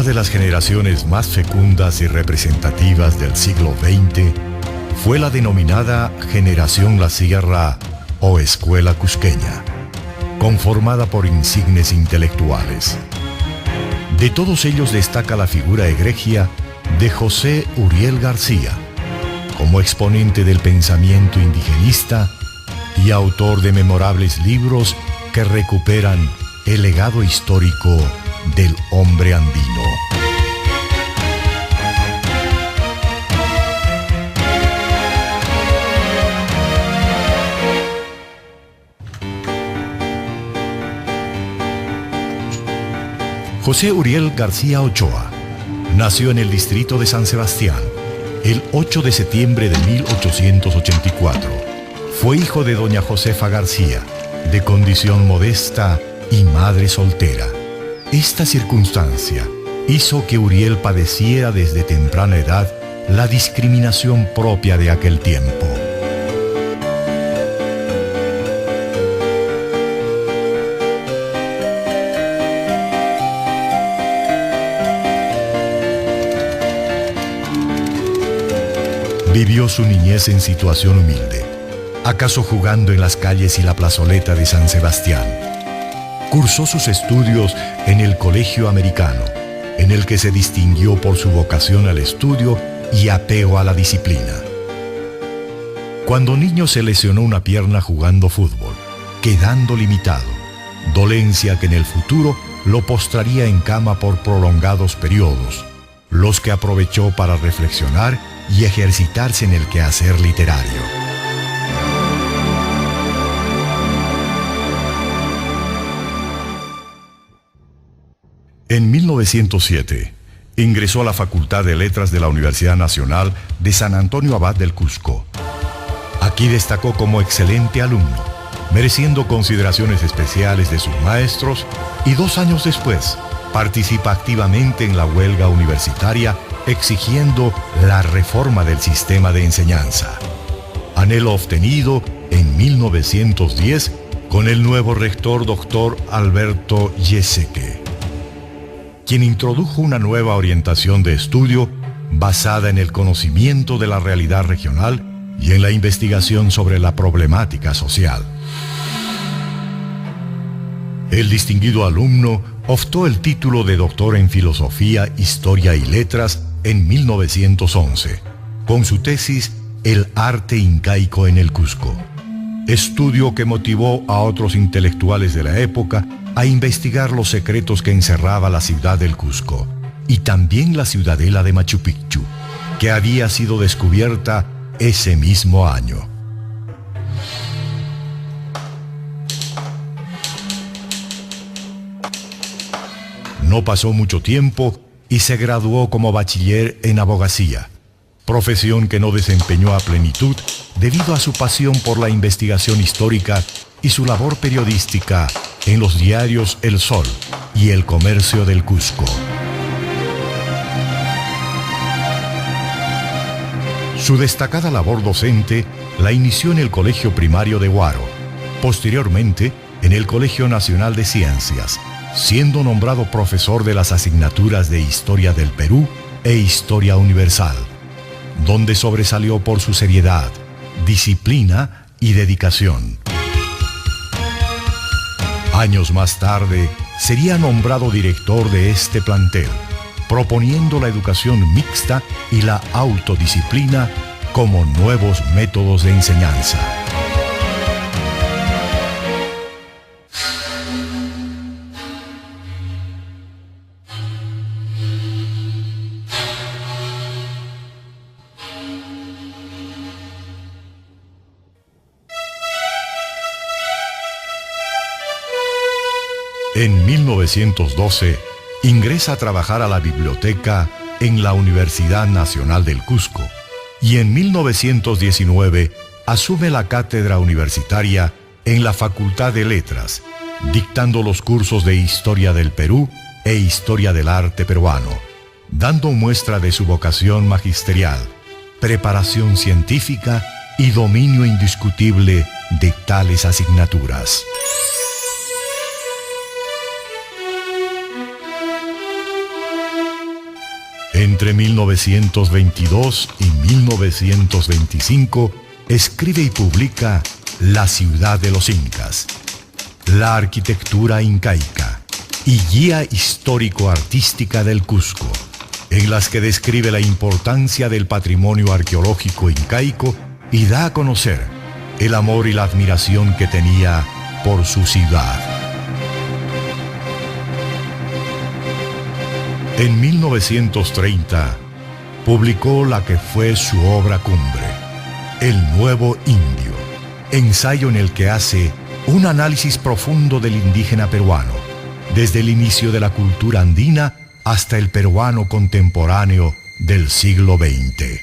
Una de las generaciones más fecundas y representativas del siglo XX fue la denominada Generación La Sierra o Escuela Cusqueña, conformada por insignes intelectuales. De todos ellos destaca la figura egregia de José Uriel García, como exponente del pensamiento indigenista y autor de memorables libros que recuperan el legado histórico del hombre andino. José Uriel García Ochoa nació en el distrito de San Sebastián el 8 de septiembre de 1884. Fue hijo de doña Josefa García, de condición modesta y madre soltera. Esta circunstancia hizo que Uriel padeciera desde temprana edad la discriminación propia de aquel tiempo. Vivió su niñez en situación humilde, acaso jugando en las calles y la plazoleta de San Sebastián. Cursó sus estudios en el Colegio Americano, en el que se distinguió por su vocación al estudio y apego a la disciplina. Cuando niño se lesionó una pierna jugando fútbol, quedando limitado, dolencia que en el futuro lo postraría en cama por prolongados periodos, los que aprovechó para reflexionar y ejercitarse en el quehacer literario. En 1907, ingresó a la Facultad de Letras de la Universidad Nacional de San Antonio Abad del Cusco. Aquí destacó como excelente alumno, mereciendo consideraciones especiales de sus maestros, y 2 años después participa activamente en la huelga universitaria exigiendo la reforma del sistema de enseñanza. Anhelo obtenido en 1910 con el nuevo rector doctor Alberto Yeseque, quien introdujo una nueva orientación de estudio basada en el conocimiento de la realidad regional y en la investigación sobre la problemática social. El distinguido alumno obtuvo el título de doctor en Filosofía, Historia y Letras en 1911, con su tesis El arte incaico en el Cusco, estudio que motivó a otros intelectuales de la época a investigar los secretos que encerraba la ciudad del Cusco y también la ciudadela de Machu Picchu, que había sido descubierta ese mismo año. No pasó mucho tiempo y se graduó como bachiller en abogacía, profesión que no desempeñó a plenitud debido a su pasión por la investigación histórica y su labor periodística en los diarios El Sol y El Comercio del Cusco. Su destacada labor docente la inició en el Colegio Primario de Huaro, posteriormente en el Colegio Nacional de Ciencias, siendo nombrado profesor de las asignaturas de Historia del Perú e Historia Universal, donde sobresalió por su seriedad, disciplina y dedicación. Años más tarde, sería nombrado director de este plantel, proponiendo la educación mixta y la autodisciplina como nuevos métodos de enseñanza. En 1912, ingresa a trabajar a la biblioteca en la Universidad Nacional del Cusco y en 1919 asume la cátedra universitaria en la Facultad de Letras, dictando los cursos de Historia del Perú e Historia del Arte Peruano, dando muestra de su vocación magisterial, preparación científica y dominio indiscutible de tales asignaturas. Entre 1922 y 1925 escribe y publica La ciudad de los incas, La arquitectura incaica y Guía histórico-artística del Cusco, en las que describe la importancia del patrimonio arqueológico incaico y da a conocer el amor y la admiración que tenía por su ciudad. En 1930 publicó la que fue su obra cumbre, El Nuevo Indio, ensayo en el que hace un análisis profundo del indígena peruano, desde el inicio de la cultura andina hasta el peruano contemporáneo del siglo XX.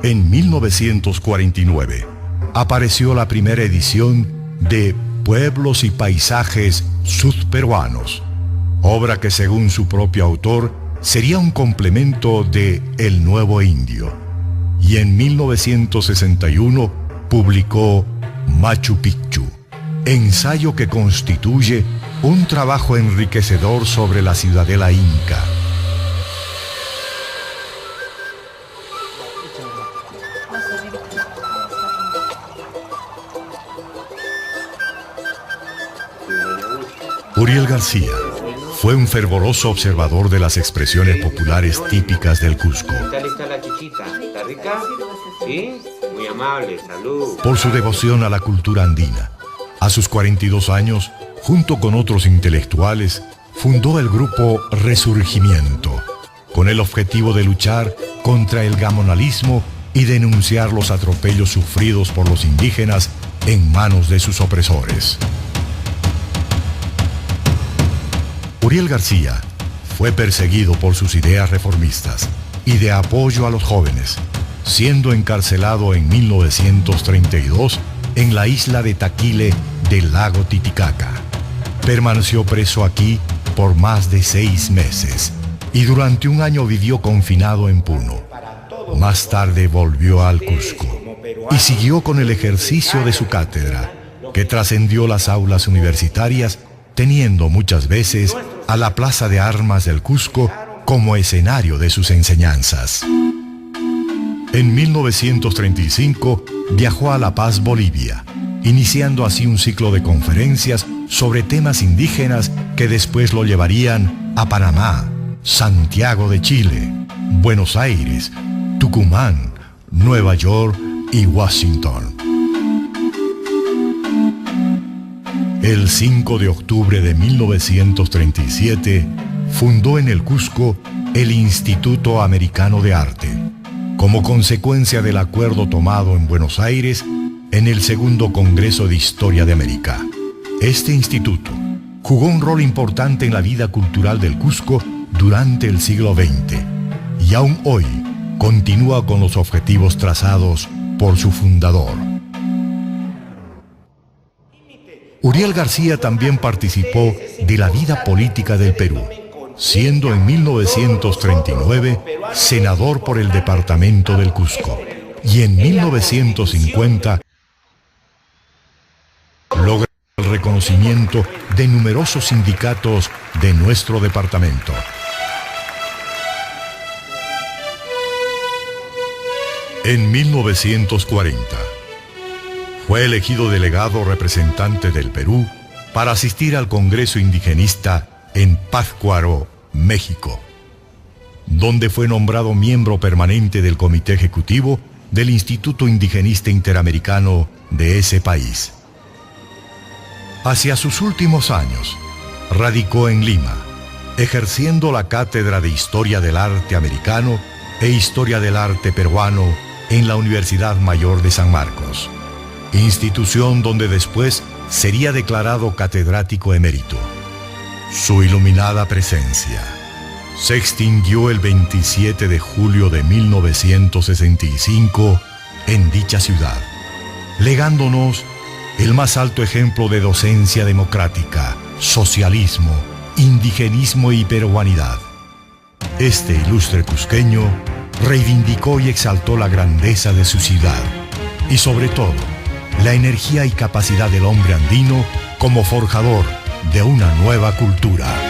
En 1949 apareció la primera edición de Pueblos y Paisajes Sudperuanos, obra que según su propio autor sería un complemento de El Nuevo Indio, y en 1961 publicó Machu Picchu, ensayo que constituye un trabajo enriquecedor sobre la ciudadela inca. Uriel García fue un fervoroso observador de las expresiones populares típicas del Cusco. ¿Está lista la chichita? ¿Está rica? ¿Sí? Muy amable, salud. Por su devoción a la cultura andina, a sus 42 años, junto con otros intelectuales, fundó el grupo Resurgimiento, con el objetivo de luchar contra el gamonalismo y denunciar los atropellos sufridos por los indígenas en manos de sus opresores. Uriel García fue perseguido por sus ideas reformistas y de apoyo a los jóvenes, siendo encarcelado en 1932 en la isla de Taquile del lago Titicaca. Permaneció preso aquí por más de 6 meses y durante un año vivió confinado en Puno. Más tarde volvió al Cusco y siguió con el ejercicio de su cátedra, que trascendió las aulas universitarias, teniendo muchas veces a la Plaza de Armas del Cusco como escenario de sus enseñanzas. En 1935 viajó a La Paz, Bolivia, iniciando así un ciclo de conferencias sobre temas indígenas que después lo llevarían a Panamá, Santiago de Chile, Buenos Aires, Tucumán, Nueva York y Washington. El 5 de octubre de 1937 fundó en el Cusco el Instituto Americano de Arte, como consecuencia del acuerdo tomado en Buenos Aires en el Segundo Congreso de Historia de América. Este instituto jugó un rol importante en la vida cultural del Cusco durante el siglo XX y aún hoy continúa con los objetivos trazados por su fundador. Uriel García también participó de la vida política del Perú, siendo en 1939 senador por el departamento del Cusco, y en 1950 logra el reconocimiento de numerosos sindicatos de nuestro departamento. En 1940 fue elegido delegado representante del Perú para asistir al Congreso Indigenista en Pátzcuaro, México, donde fue nombrado miembro permanente del Comité Ejecutivo del Instituto Indigenista Interamericano de ese país. Hacia sus últimos años, radicó en Lima, ejerciendo la cátedra de Historia del Arte Americano e Historia del Arte Peruano en la Universidad Mayor de San Marcos, institución donde después sería declarado catedrático emérito. Su iluminada presencia se extinguió el 27 de julio de 1965 en dicha ciudad, legándonos el más alto ejemplo de docencia democrática, socialismo, indigenismo y peruanidad. Este ilustre cusqueño reivindicó y exaltó la grandeza de su ciudad y sobre todo la energía y capacidad del hombre andino como forjador de una nueva cultura.